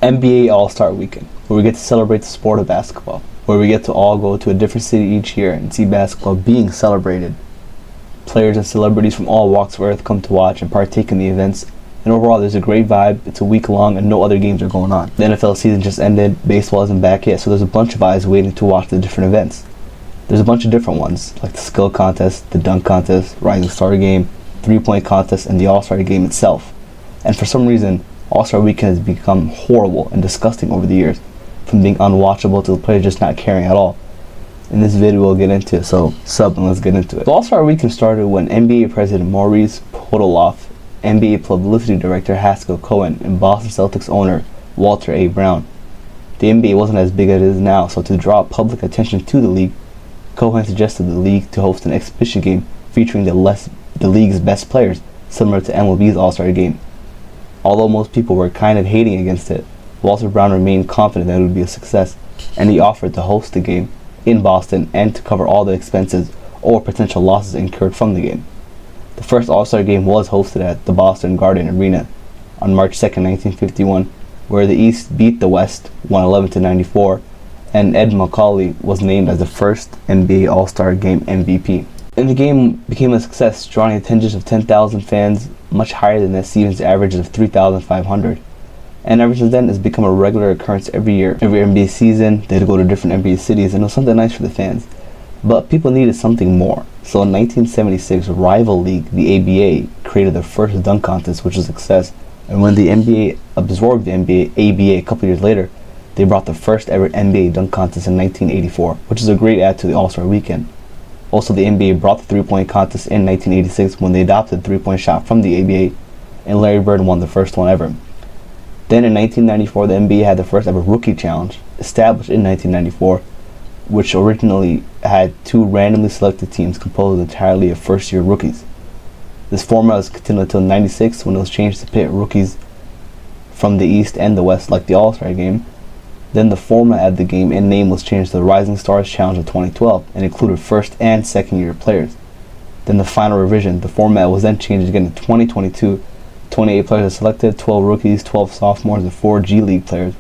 NBA All-Star Weekend, where we get to celebrate the sport of basketball, where we get to all go to a different city each year and see basketball being celebrated. Players and celebrities from all walks of earth come to watch and partake in the events, and overall there's a great vibe. It's a week long and no other games are going on. The NFL season just ended, baseball isn't back yet, so there's a bunch of eyes waiting to watch the different events. There's a bunch of different ones, like the skill contest, the dunk contest, rising star game, three-point contest, and the All-Star game itself. And for some reason, All-Star Weekend has become horrible and disgusting over the years, from being unwatchable to the players just not caring at all. In this video we'll get into it, so sub and let's get into it. The All-Star Weekend started when NBA President Maurice Podoloff, NBA Publicity Director Haskell Cohen, and Boston Celtics owner Walter A. Brown. The NBA wasn't as big as it is now, so to draw public attention to the league, Cohen suggested the league to host an exhibition game featuring the league's best players, similar to MLB's All-Star Game. Although most people were kind of hating against it, Walter Brown remained confident that it would be a success, and he offered to host the game in Boston and to cover all the expenses or potential losses incurred from the game. The first All-Star Game was hosted at the Boston Garden Arena on March 2nd, 1951, where the East beat the West 111-94, and Ed Macaulay was named as the first NBA All-Star Game MVP. And the game became a success, drawing attention of 10,000 fans, much higher than that season's average of 3,500. And ever since then, it's become a regular occurrence every year. Every NBA season, they'd go to different NBA cities, and it was something nice for the fans. But people needed something more. So in 1976, rival league, the ABA, created their first dunk contest, which was a success. And when the NBA absorbed the ABA a couple years later, they brought the first ever NBA dunk contest in 1984, which is a great add to the All-Star Weekend. Also, the NBA brought the three-point contest in 1986 when they adopted the three-point shot from the ABA, and Larry Bird won the first one ever. Then in 1994, the NBA had the first ever rookie challenge, established in 1994, which originally had two randomly selected teams composed entirely of first-year rookies. This format was continued until 96, when it was changed to pit rookies from the East and the West, like the All-Star Game. Then the format of the game and name was changed to the Rising Stars Challenge of 2012 and included first and second year players. Then the final revision, the format was then changed again in 2022. 28 players are selected, 12 rookies, 12 sophomores, and 4 G League players.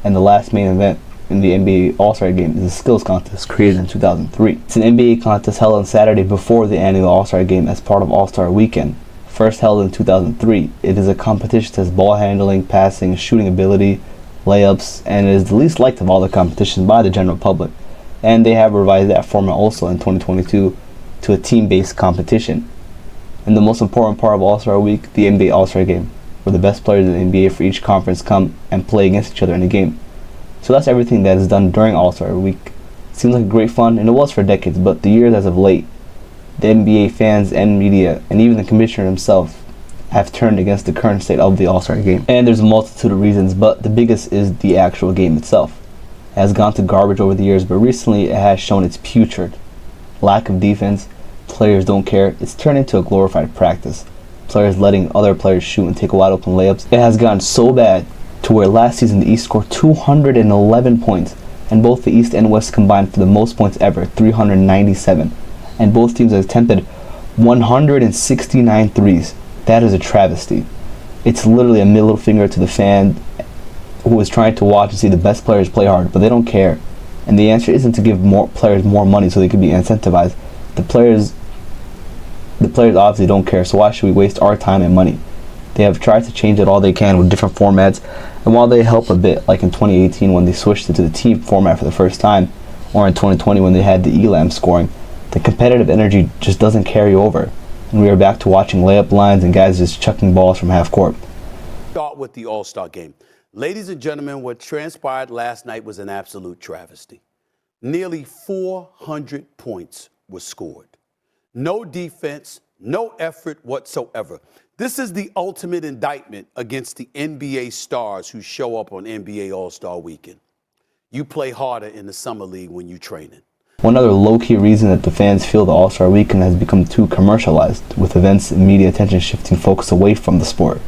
And the last main event in the NBA All-Star Game is the skills contest, created in 2003. It's an NBA contest held on Saturday before the annual All-Star Game as part of All-Star Weekend. First held in 2003, it is a competition that has ball handling, passing, shooting ability, layups, and it is the least liked of all the competitions by the general public. And they have revised that format also in 2022 to a team-based competition. And the most important part of All-Star Week, the NBA All-Star Game, where the best players in the NBA for each conference come and play against each other in a game. So that's everything that is done during All-Star Week. Seems like great fun, and it was for decades, but the years as of late, the NBA fans and media, and even the commissioner himself, have turned against the current state of the All-Star Game. And there's a multitude of reasons, but the biggest is the actual game itself. It has gone to garbage over the years, but recently it has shown its putrid. Lack of defense, players don't care, it's turned into a glorified practice. Players letting other players shoot and take wide open layups. It has gone so bad to where last season the East scored 211 points, and both the East and West combined for the most points ever, 397. And both teams have attempted 169 threes. That is a travesty. It's literally a middle finger to the fan who is trying to watch and see the best players play hard, but they don't care. And the answer isn't to give more players more money so they can be incentivized. The players obviously don't care, so why should we waste our time and money? They have tried to change it all they can with different formats, and while they help a bit, like in 2018 when they switched it to the team format for the first time, or in 2020 when they had the ELAM scoring, the competitive energy just doesn't carry over. And we are back to watching layup lines and guys just chucking balls from half court. Start with the All-Star Game. Ladies and gentlemen, what transpired last night was an absolute travesty. Nearly 400 points were scored. No defense, no effort whatsoever. This is the ultimate indictment against the NBA stars who show up on NBA All-Star Weekend. You play harder in the summer league when you training. One other low-key reason that the fans feel the All-Star Weekend has become too commercialized, with events and media attention shifting focus away from the sport.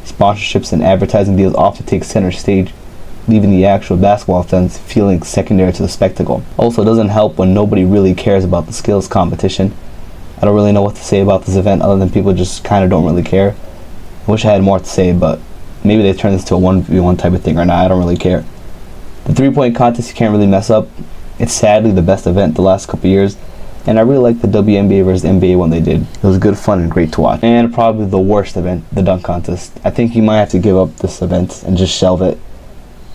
Sponsorships and advertising deals often take center stage, leaving the actual basketball fans feeling secondary to the spectacle. Also, it doesn't help when nobody really cares about the skills competition. I don't really know what to say about this event other than people just kind of don't really care. I wish I had more to say, but maybe they turn this to a 1v1 type of thing or not. I don't really care. The 3-point contest you can't really mess up. It's sadly the best event the last couple years, and I really like the WNBA versus NBA one they did. It was good fun and great to watch. And probably the worst event, the dunk contest. I think you might have to give up this event and just shelve it.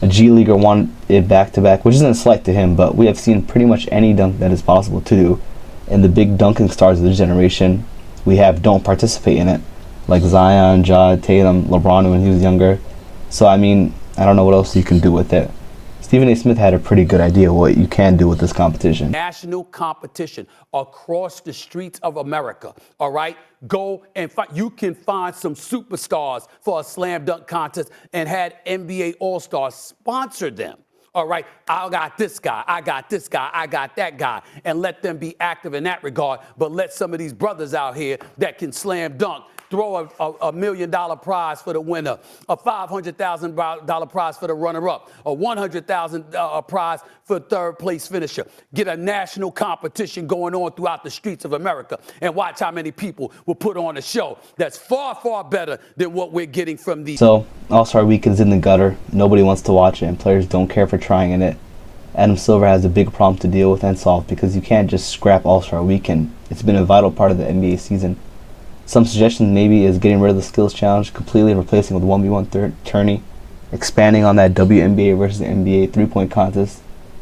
A G Leaguer won it back-to-back, which isn't a slight to him, but we have seen pretty much any dunk that is possible to do. And the big dunking stars of the generation we have don't participate in it, like Zion, Ja, Tatum, LeBron when he was younger. So I mean, I don't know what else you can do with it. Stephen A. Smith had a pretty good idea what you can do with this competition. National competition across the streets of America, all right? Go and you can find some superstars for a slam dunk contest and had NBA All-Stars sponsor them. All right, I got this guy, I got this guy, I got that guy, and let them be active in that regard. But let some of these brothers out here that can slam dunk throw a $1 million prize for the winner, a $500,000 prize for the runner-up, a $100,000 prize for third place finisher. Get a national competition going on throughout the streets of America and watch how many people will put on a show that's far, far better than what we're getting from these. So, All-Star Weekend's in the gutter. Nobody wants to watch it, and players don't care for trying in it. Adam Silver has a big problem to deal with and solve because you can't just scrap All-Star Weekend. It's been a vital part of the NBA season. Some suggestions maybe is getting rid of the skills challenge completely and replacing with 1v1 tourney, expanding on that WNBA versus NBA 3-point contest,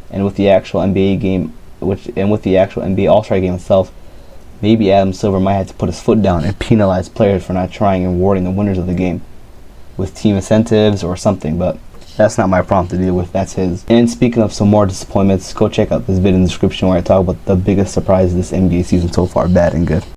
and with the actual NBA game, with the actual NBA All-Star game itself, maybe Adam Silver might have to put his foot down and penalize players for not trying and rewarding the winners of the game with team incentives or something, but that's not my problem to deal with, that's his. And speaking of some more disappointments, go check out this video in the description where I talk about the biggest surprise this NBA season so far, bad and good.